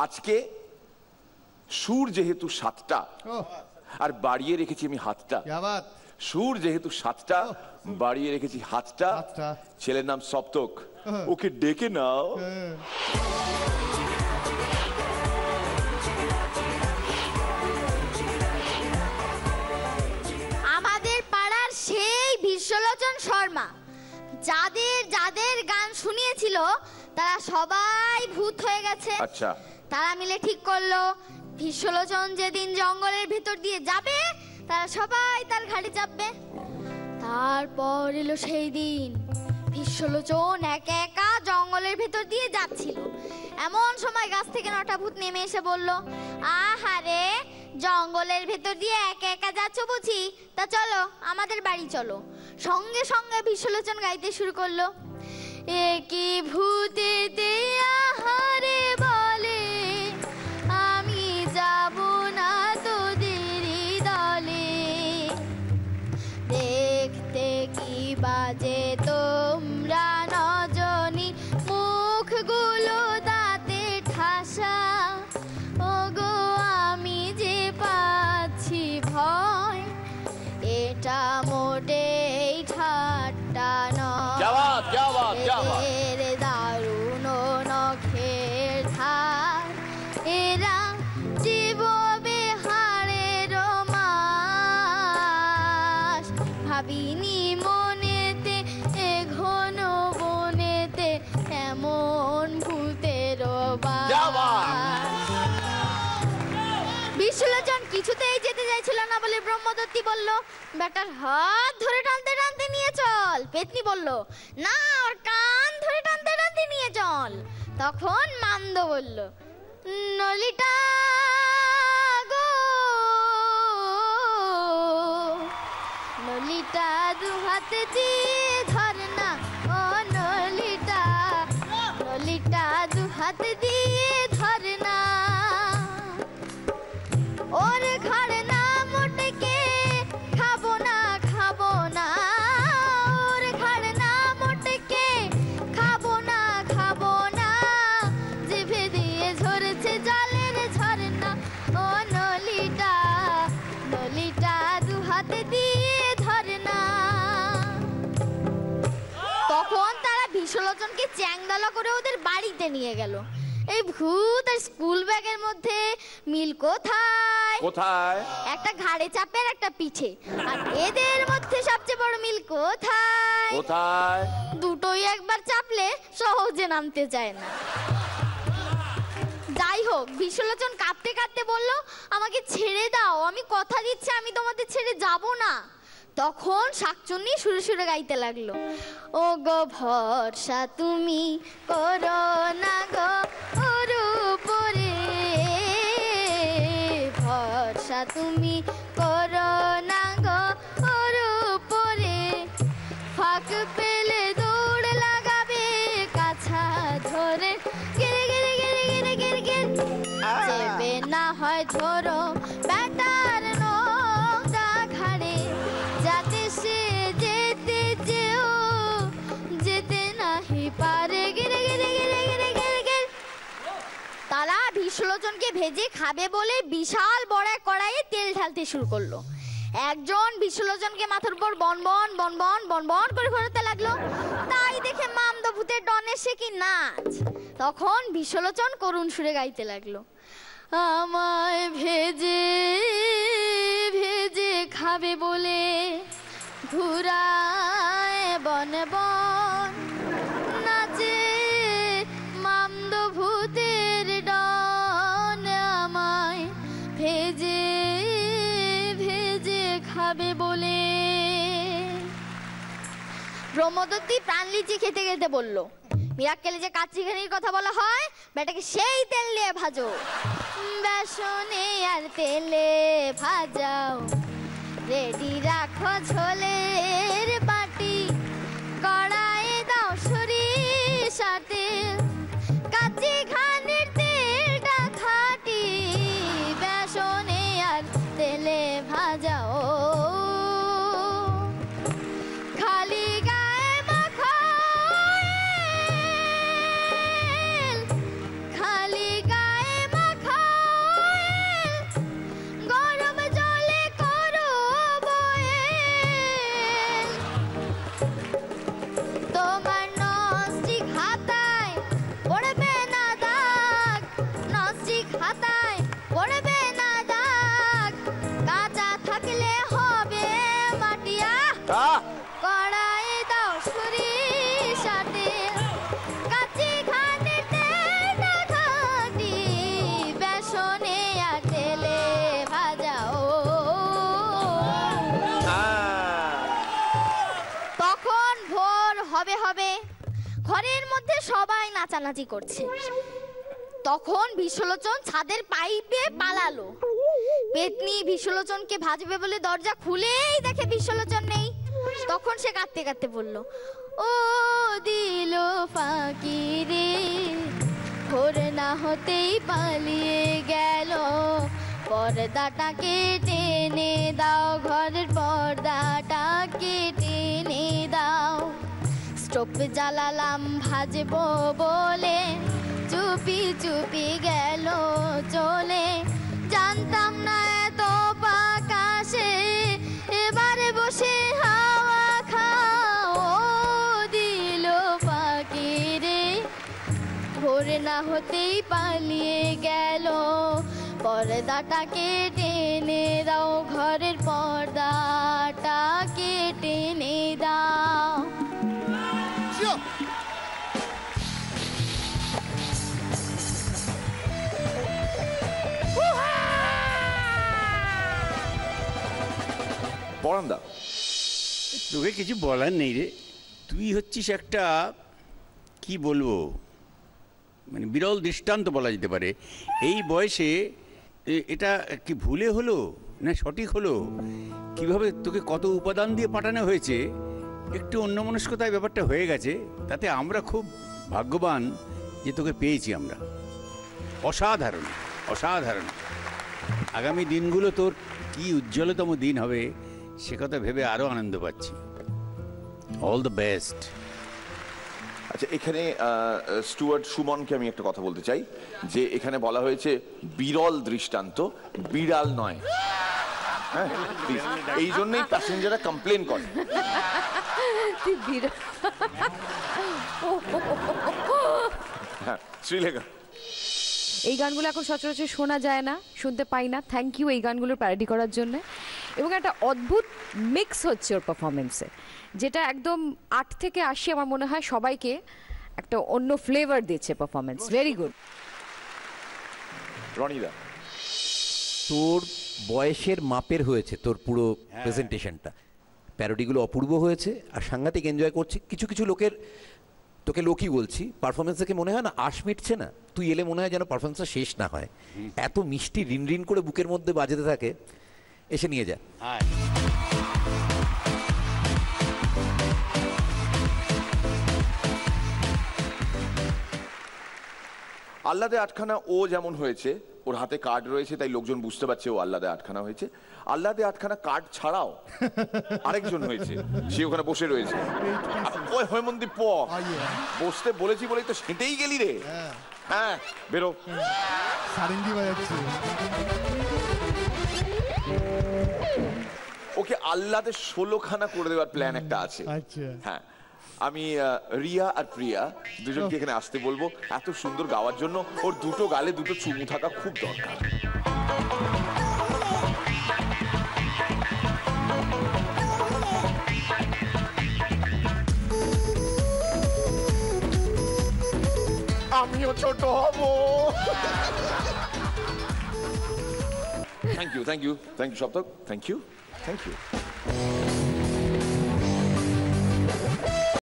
আজকে সুর যেহেতু 7টা আর বাড়িয়ে রেখেছি আমি হাতটা, সুর যেহেতু 7টা বাড়িয়ে রেখেছি হাতটা, ছেলের নাম সপ্তক, ওকে ডেকে নাও। আমাদের পাড়ার সেই বিশ্বলোচন শর্মা যাদের যাদের গান শুনিয়েছিল তারা সবাই ভূত হয়ে গেছে। আচ্ছা, তারা মিলে ঠিক করলো বিশ্বলোচন যেদিন জঙ্গলের ভেতর দিয়ে যাবে তারা সবাই তার ঘাড়ে চাপবে। তারপর এলো সেই দিন বিশ্বলোচন একা একা জঙ্গলের ভেতর দিয়ে যাচ্ছিল। এমন সময় গাছ থেকে 9টা ভূত নেমে এসে বলল, আহারে জঙ্গলের ভেতর দিয়ে একা একা যাচ্ছ বুঝি, তা চলো আমাদের বাড়ি চলো। সঙ্গে সঙ্গে বিশ্বলোচন গাইতে শুরু করলো, একই ভূতেতে আহারে বলে আমি যাব না তোদের দলে, দেখতে কি বাজে তোমরা নজনি, মুখগুলো দাঁতে ঠাসা, ওগো আমি যে পাচ্ছি ভয়, এটা মোটেই ঠাট্টা নয়, এর দারুণ নখের ধার, এরা জীববে হাড়ের মাস, ভাবিনি মনেতে এ ঘন বনেতে এমন ভূতের বিশ্বলোচন কিছুতেই যেতে চাইছিল না বলে ব্রহ্মদত্তি বলল, বেটার হাত ধরে টানতে টানতে নিয়ে চল। পেতনি বলল, না ওর কান ধরে টানতে টানতে নিয়ে চল। তখন মান্দ বলল, নলিটা গো নলিটা দু হাতে দিয়ে ধর না, ও নলিটা নলিটা দু হাতে দিয়ে ধর না, ওর ঘাড় না মোটকে খাবো না খাবো না, ওর ঘাড় না মোটকে খাবো না খাবো না, জিভে দিয়ে ঝরছে জলের ঝরনা, ও নলিটা নলিটা দু হাতে দিয়ে ধর না। তখন তারা বিশ্বলোচনকে চ্যাংদোলা করে ওদের বাড়িতে নিয়ে গেল। এই ভূত আর স্কুল ব্যাগের মধ্যে মিল কোথায়? কোথায়? একটা ঘাড়ে চাপে আর একটা পিঠে। আর এদের মধ্যে সবচেয়ে বড় মিল কোথায়? কোথায়? দুটোই একবার চাপলে সহজে নামতে চায় না। যাই হোক, বিশ্বলোচন কাঁদতে কাঁদতে বলল, আমাকে ছেড়ে দাও, আমি কথা দিচ্ছি আমি তোমাদের ছেড়ে যাব না। তখন শাকচুন্নি সুরে সুরে গাইতে লাগলো, ও গো ভরসা তুমি করো না গো ওর উপরে, ভরসা তুমি করো না গো ওর উপরে, ফাঁক পেলে দৌড় লাগাবে কাছা ধরে, গিরে গিরে গিরে গিরে গিরে গিরে, চেপে না হয় ধরো ব্যাটার নোংরা ঘাড়ে, যাতে সে যেতে যেও যেতে নাহি পারে, গিরে গিরে গিরে গিরে গিরে গিরে। তারা বিশ্বলোচনকে ভেজে খাবে বলে বিশাল বড় এক কড়াইয়ে তেল ঢালতে শুরু করলো। একজন বিশ্বলোচনকে মাথার উপর বনবন বনবন বনবন করে ঘোরাতে লাগলো। তাই দেখে মামদ ভূতের ডনের সে কি নাচ। তখন বিশ্বলোচন করুণ সুরে গাইতে লাগলো, আমায় ভেজে ভেজে খাবে বলে ঘুরায় বন বন, নাচে মামদ ভূতের ডন, আমায় ভেজে ভেজে খাবে বলে। ব্রহ্মদত্তি প্রাণ লিচি খেতে খেতে বলল, মিরাক্কেলে যে কাচ্চিঘানির কথা বলা হয়, বেটাকে সেই তেল দিয়ে ভাজো, বেসনে আর তেলে ভাজাও, রেডি রাখো ঝোলের বাটি, কড়াইয়ে দাও সরিষা তেল, কাচ্চিঘানির তেলটা খাঁটি, বেসনে আর তেলে ভাজাও, খালি গায়ে মাখাও, খালি গায়ে সবাই নাচানাচি করছে। তখন বিশ্বলোচন ছাদের পাইপে পালালো। পেতনি বিশ্বলোচনকে ভাজবে বলে দরজা খুলেই দেখে বিশ্বলোচন নেই। তখন সে কাঁদতে কাঁদতে বলল, ও দিল ফাঁকি রে, ভোর না হতেই পালিয়ে গেল। পর্দাটাকে টেনে দাও, ঘরের পর্দাটাকে টেনে দাও। স্টোভ জ্বালালাম ভাজবো বলে, চুপি চুপি গেল চলে। জানতাম না এত পাকাশে, এবারে বসে হাওয়া খাও। দিল ফাঁকি রে, ভোর না হতেই পালিয়ে গেল। পর্দাটাকে টেনে দাও, ঘরের পর্দাটাকে টেনে দাও। পরান্দা, তোকে কিছু বলার নেই রে। তুই হচ্ছিস একটা, কি বলবো, মানে বিরল দৃষ্টান্ত বলা যেতে পারে। এই বয়সে এটা কি ভুলে হলো না সঠিক হলো, কিভাবে তোকে কত উপাদান দিয়ে পাঠানো হয়েছে, একটু অন্যমনস্কতায় ব্যাপারটা হয়ে গেছে। তাতে আমরা খুব ভাগ্যবান যে তোকে পেয়েছি আমরা। অসাধারণ অসাধারণ। আগামী দিনগুলো তোর কি উজ্জ্বলতম দিন হবে সে কথা ভেবে আরো আনন্দ পাচ্ছি। All the best. আচ্ছা, এখানে স্টুয়ার্ট সুমনকে আমি একটা কথা বলতে চাই, যে এখানে বলা হয়েছে বিরল দৃষ্টান্ত, বিড়াল নয়। হ্যাঁ, এই জন্যই প্যাসেঞ্জাররা কমপ্লেন করে। হ্যাঁ, শ্রীলেখা, এই গানগুলো এখন সচরাচর শোনা যায় না, শুনতে পাই না। থ্যাংক ইউ এই গানগুলোর প্যারডি করার জন্য। এবং একটা অদ্ভুত মিক্স হচ্ছে ওর পারফরমেন্সে, যেটা একদম 8 থেকে 80 আমার মনে হয় সবাইকে একটা অন্য ফ্লেভার দিচ্ছে পারফরমেন্স। Very good. রনিদা, তোর বয়সের মাপের হয়েছে তোর পুরো প্রেজেন্টেশনটা। প্যারোডিগুলো অপূর্ব হয়েছে আর সাংঘাতিক এনজয় করছি। কিছু কিছু লোকের, তোকে লোকই বলছি, পারফরমেন্স দেখে মনে হয় না আশ মিটছে না, তুই এলে মনে হয় যেন পারফরমেন্সটা শেষ না হয়। এত মিষ্টি রিন রিন করে বুকের মধ্যে বাজতে থাকে। এসে নিয়ে যা। আহ্লাদে আটখানা ও যেমন হয়েছে, ওর হাতে কার্ড রয়েছে তাই লোকজন বুঝতে পারছে ও আহ্লাদে আটখানা হয়েছে। আহ্লাদে আটখানা কার্ড ছাড়াও আরেকজন হয়েছে, সে ওখানে বসে রয়েছে। ওই হৈমন্তী প বসতে বলেছি বলেই তো সেটাই গেলি রে। হ্যাঁ, বেরো। সারেঙ্গি বাজাচ্ছে। ওকে আহ্লাদে 16খানা করে দেওয়ার প্ল্যান একটা আছে। হ্যাঁ, আমি রিয়া আর প্রিয়া দুজনকে এখানে আসতে বলবো। এত সুন্দর গাওয়ার জন্য ওর দুটো গালে দুটো চুমু থাকা খুব দরকার। আমিও ছোট হব। Thank you, thank you, thank you Saptak, thank you, thank you.